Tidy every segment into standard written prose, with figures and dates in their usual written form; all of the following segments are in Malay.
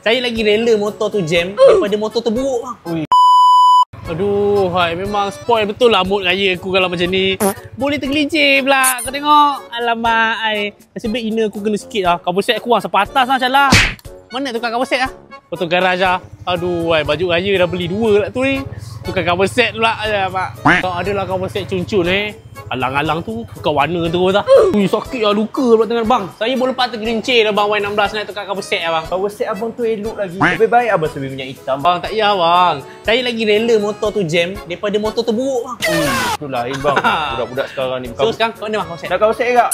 Saya lagi rela motor tu jam daripada motor tu buruk bang. Ui. Aduh, hai, memang spoil betul lah mood raya aku kalau macam ni. Boleh tergelincir pula. Kau tengok. Alamak, ai. Nasib baik inner aku kena sikit lah. Cover set aku lah sampai atas lah macam lah. Mana tukar cover set lah? Potong garaj lah. Aduh, ai, baju raya dah beli 2 lah tu ni. Tukar cover set pula. Pak. Kalau ada lah cover set cun-cun alang-alang tu tukar warna terus dah. Ui, sakit lah, luka pula tengah bang. Saya boleh lepas tergelincir dah bang Y16 nak tukar cover set lah bang. Cover set abang tu elok lagi. Lebih baik abang sebeli minyak hitam. Bang, tak payah bang. Saya lagi rela motor tu jam daripada motor tu buruk bang. Itulah bang. Budak-budak sekarang ni. So sekarang kat mana bang cover set? Nak cover set ke?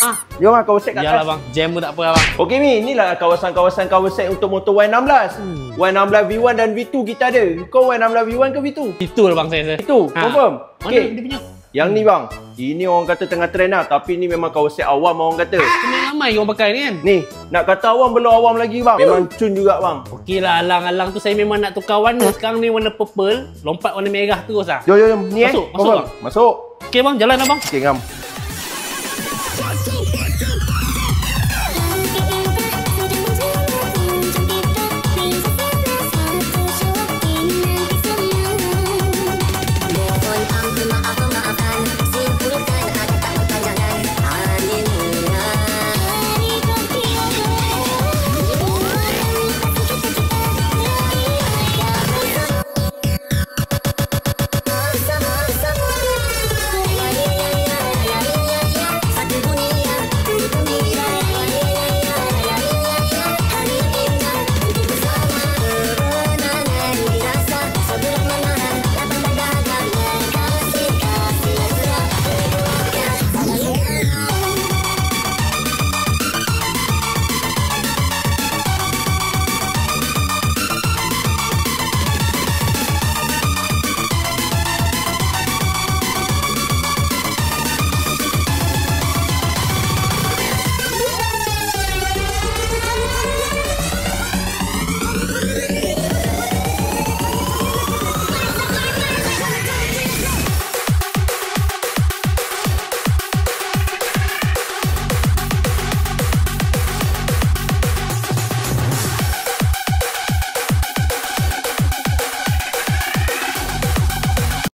Jom lah cover set kat atas. Yalah bang, jam pun tak apa bang. Okey Mi, inilah kawasan-kawasan cover set untuk motor Y16. Y16 V1 dan V2 kita ada. Kau Y16 V1 ke V2? Itulah bang saya. Itu, confirm. Mana dia punya? Yang ni bang, ini orang kata tengah trend lah. Tapi ni memang cover set awam orang kata. Kena ramai orang pakai ni kan? Ni, nak kata awam belum awam lagi bang. Memang cun juga bang. Okey lah, alang-alang tu saya memang nak tukar warna. Sekarang ni warna purple, lompat warna merah terus lah. Jom. Ni Masuk confirm. bang. Masuk. Okey bang, jalan lah bang. Okey ngam.